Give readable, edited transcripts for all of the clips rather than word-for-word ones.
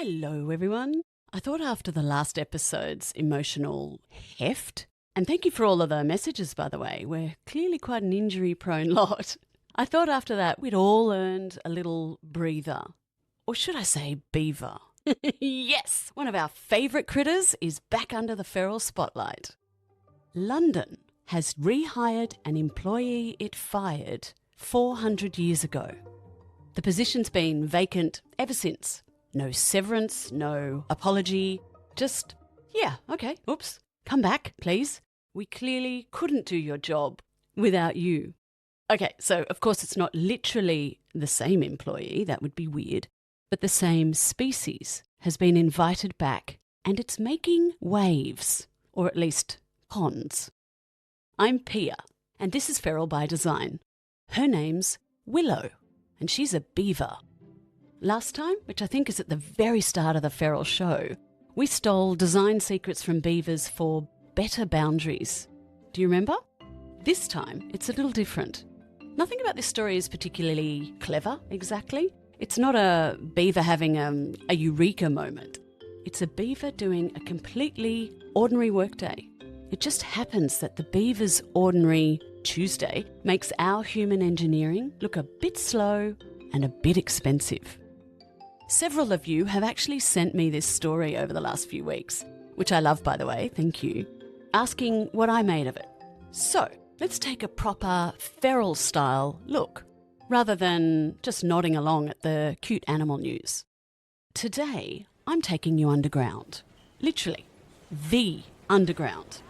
Hello, everyone. I thought after the last episode's emotional heft, and thank you for all of the messages, by the way, we're clearly quite an injury-prone lot. I thought after that we'd all earned a little breather. Or should I say beaver? Yes, one of our favourite critters is back under the feral spotlight. London has rehired an employee it fired 400 years ago. The position's been vacant ever since. No severance, no apology, just, oops, come back, please. We clearly couldn't do your job without you. Okay, so of course it's not literally the same employee, that would be weird, but the same species has been invited back and it's making waves, or at least ponds. I'm Pia, and this is Feral by Design. Her name's Willow, and she's a beaver. Last time, which I think is at the very start of the feral show, we stole design secrets from beavers for better boundaries. Do you remember? This time, it's a little different. Nothing about this story is particularly clever, exactly. It's not a beaver having a eureka moment. It's a beaver doing a completely ordinary workday. It just happens that the beaver's ordinary Tuesday makes our human engineering look a bit slow and a bit expensive. Several of you have actually sent me this story over the last few weeks, which I love, by the way, thank you, asking what I made of it. So, let's take a proper feral-style look, rather than just nodding along at the cute animal news. Today, I'm taking you underground. Literally, the underground.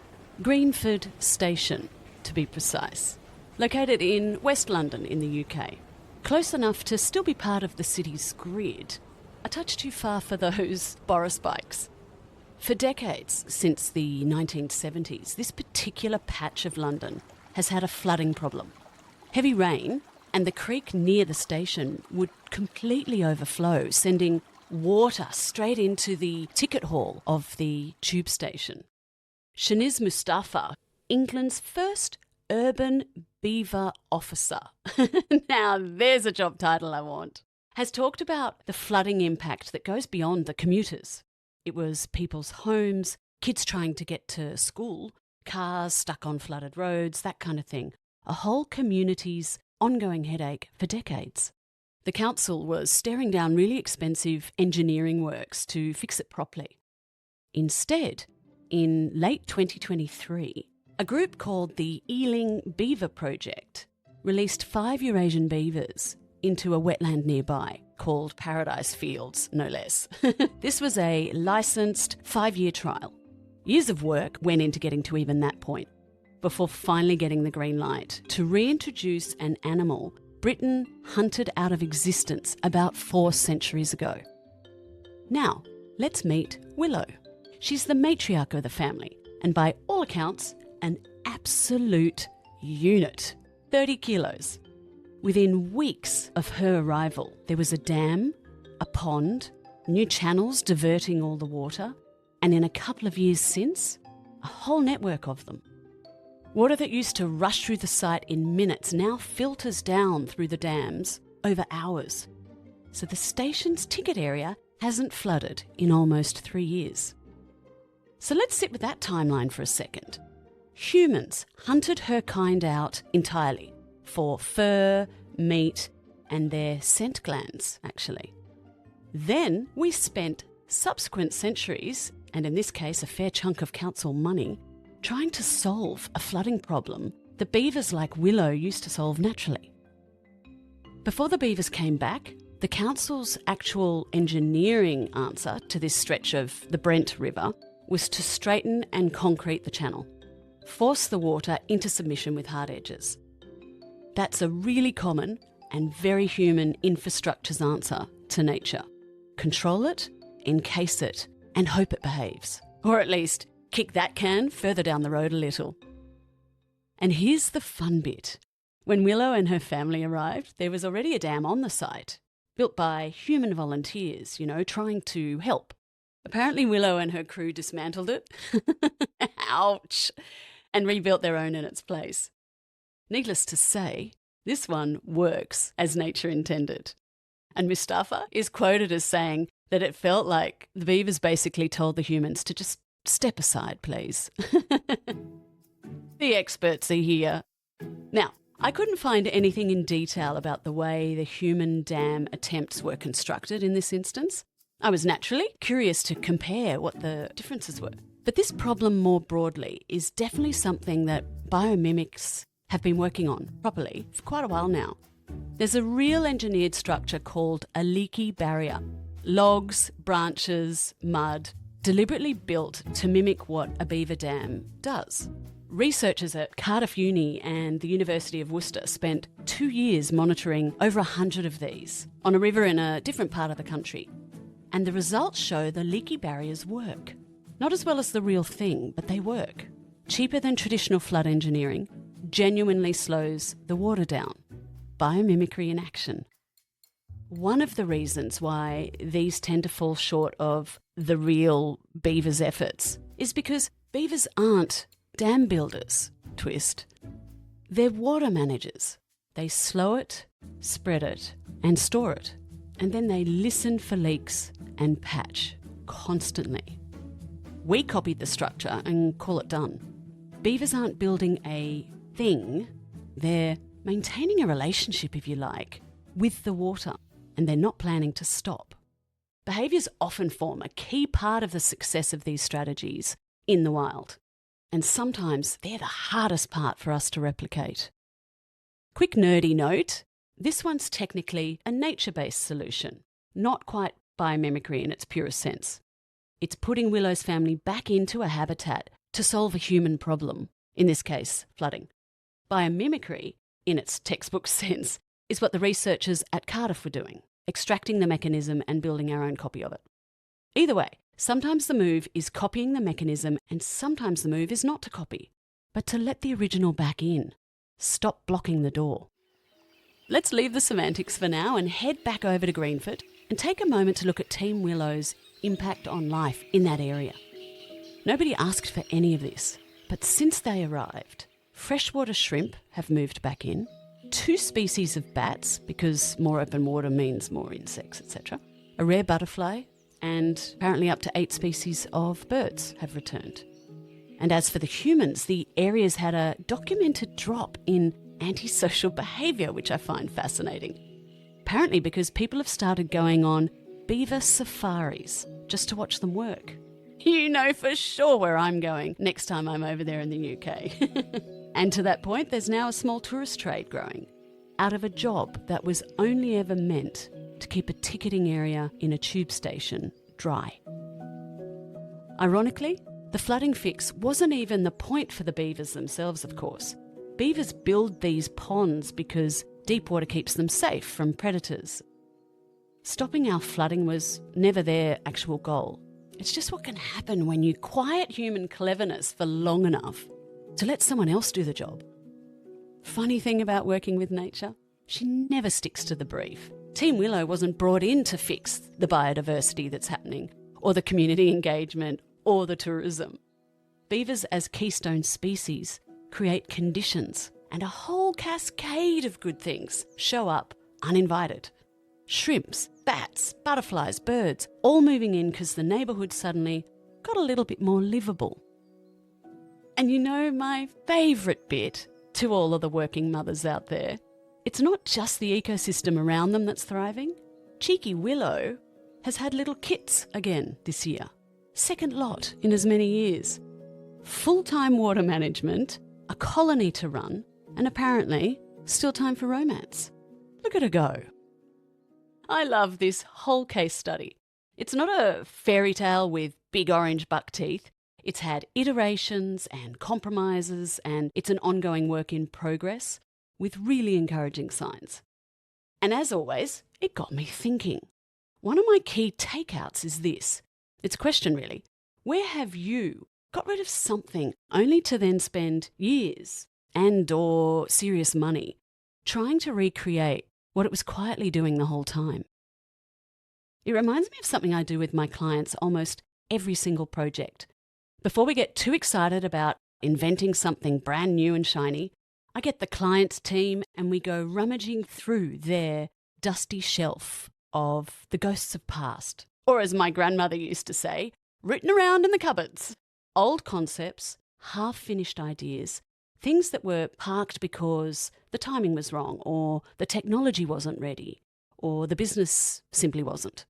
Greenford Station, to be precise. Located in West London in the UK. Close enough to still be part of the city's grid. A touch too far for those Boris bikes. For decades, since the 1970s, this particular patch of London has had a flooding problem. Heavy rain and the creek near the station would completely overflow, sending water straight into the ticket hall of the tube station. Shaniz Mustafa, England's first urban beaver officer, now there's a job title I want, has talked about the flooding impact that goes beyond the commuters. It was people's homes, kids trying to get to school, cars stuck on flooded roads, that kind of thing. A whole community's ongoing headache for decades. The council was staring down really expensive engineering works to fix it properly. Instead, in late 2023, a group called the Ealing Beaver Project released 5 Eurasian beavers into a wetland nearby called Paradise Fields, no less. This was a licensed 5-year trial. Years of work went into getting to even that point, before finally getting the green light to reintroduce an animal Britain hunted out of existence about 4 centuries ago. Now, let's meet Willow. She's the matriarch of the family, and by all accounts, an absolute unit. 30 kilos. Within weeks of her arrival, there was a dam, a pond, new channels diverting all the water, and in a couple of years since, a whole network of them. Water that used to rush through the site in minutes now filters down through the dams over hours. So the station's ticket area hasn't flooded in almost 3 years. So let's sit with that timeline for a second. Humans hunted her kind out entirely for fur, meat, and their scent glands, actually. Then we spent subsequent centuries, and in this case a fair chunk of council money, trying to solve a flooding problem that beavers like Willow used to solve naturally. Before the beavers came back, the council's actual engineering answer to this stretch of the Brent River was to straighten and concrete the channel, force the water into submission with hard edges. That's a really common and very human infrastructure's answer to nature. Control it, encase it, and hope it behaves. Or at least kick that can further down the road a little. And here's the fun bit. When Willow and her family arrived, there was already a dam on the site, built by human volunteers, trying to help. Apparently Willow and her crew dismantled it. Ouch! And rebuilt their own in its place. Needless to say, this one works as nature intended. And Mustafa is quoted as saying that it felt like the beavers basically told the humans to just step aside, please. The experts are here. Now, I couldn't find anything in detail about the way the human dam attempts were constructed in this instance. I was naturally curious to compare what the differences were. But this problem more broadly is definitely something that biomimics have been working on properly for quite a while now. There's a real engineered structure called a leaky barrier. Logs, branches, mud, deliberately built to mimic what a beaver dam does. Researchers at Cardiff Uni and the University of Worcester spent 2 years monitoring over 100 of these on a river in a different part of the country. And the results show the leaky barriers work. Not as well as the real thing, but they work. Cheaper than traditional flood engineering, genuinely slows the water down. Biomimicry in action. One of the reasons why these tend to fall short of the real beavers' efforts is because beavers aren't dam builders, twist. They're water managers. They slow it, spread it, and store it. And then they listen for leaks and patch constantly. We copied the structure and call it done. Beavers aren't building a thing, they're maintaining a relationship, if you like, with the water, and they're not planning to stop. Behaviours often form a key part of the success of these strategies in the wild, and sometimes they're the hardest part for us to replicate. Quick nerdy note, this one's technically a nature-based solution, not quite biomimicry in its purest sense. It's putting Willow's family back into a habitat to solve a human problem, in this case, flooding. Biomimicry, in its textbook sense, is what the researchers at Cardiff were doing, extracting the mechanism and building our own copy of it. Either way, sometimes the move is copying the mechanism and sometimes the move is not to copy, but to let the original back in. Stop blocking the door. Let's leave the semantics for now and head back over to Greenford and take a moment to look at Team Willow's impact on life in that area. Nobody asked for any of this, but since they arrived, freshwater shrimp have moved back in, 2 species of bats, because more open water means more insects, etc., a rare butterfly, and apparently up to 8 species of birds have returned. And as for the humans, the area's had a documented drop in antisocial behaviour, which I find fascinating. Apparently because people have started going on beaver safaris just to watch them work. You know for sure where I'm going next time I'm over there in the UK. And to that point, there's now a small tourist trade growing out of a job that was only ever meant to keep a ticketing area in a tube station dry. Ironically, the flooding fix wasn't even the point for the beavers themselves, of course. Beavers build these ponds because deep water keeps them safe from predators. Stopping our flooding was never their actual goal. It's just what can happen when you quiet human cleverness for long enough to let someone else do the job. Funny thing about working with nature, she never sticks to the brief. Team Willow wasn't brought in to fix the biodiversity that's happening, or the community engagement, or the tourism. Beavers as keystone species create conditions, and a whole cascade of good things show up uninvited. Shrimps, bats, butterflies, birds, all moving in because the neighbourhood suddenly got a little bit more livable. And you know my favourite bit to all of the working mothers out there? It's not just the ecosystem around them that's thriving. Cheeky Willow has had little kits again this year. Second lot in as many years. Full-time water management, a colony to run, and apparently still time for romance. Look at her go. I love this whole case study. It's not a fairy tale with big orange buck teeth. It's had iterations and compromises, and it's an ongoing work in progress with really encouraging signs. And as always, it got me thinking. One of my key takeouts is this. It's a question really. Where have you got rid of something only to then spend years and/or serious money trying to recreate what it was quietly doing the whole time? It reminds me of something I do with my clients almost every single project. Before we get too excited about inventing something brand new and shiny, I get the client's team and we go rummaging through their dusty shelf of the ghosts of past Or as my grandmother used to say, written around in the cupboards. Old concepts, half-finished ideas, things that were parked because the timing was wrong, or the technology wasn't ready, or the business simply wasn't.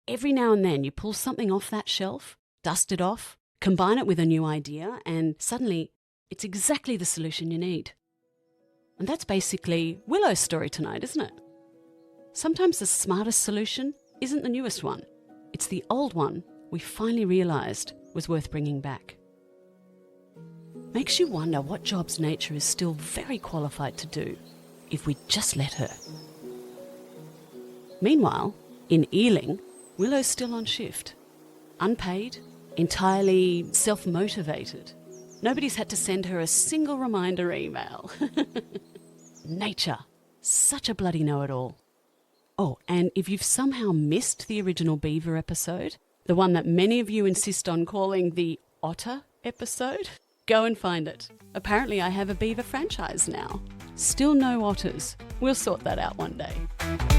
Every now and then you pull something off that shelf, dust it off, combine it with a new idea, and suddenly it's exactly the solution you need. And that's basically Willow's story tonight, isn't it? Sometimes the smartest solution isn't the newest one. It's the old one we finally realised was worth bringing back. Makes you wonder what jobs nature is still very qualified to do if we just let her. Meanwhile, in Ealing, Willow's still on shift. Unpaid, entirely self-motivated. Nobody's had to send her a single reminder email. Nature, such a bloody know-it-all. Oh, and if you've somehow missed the original Beaver episode, the one that many of you insist on calling the Otter episode, go and find it. Apparently I have a Beaver franchise now. Still no otters. We'll sort that out one day.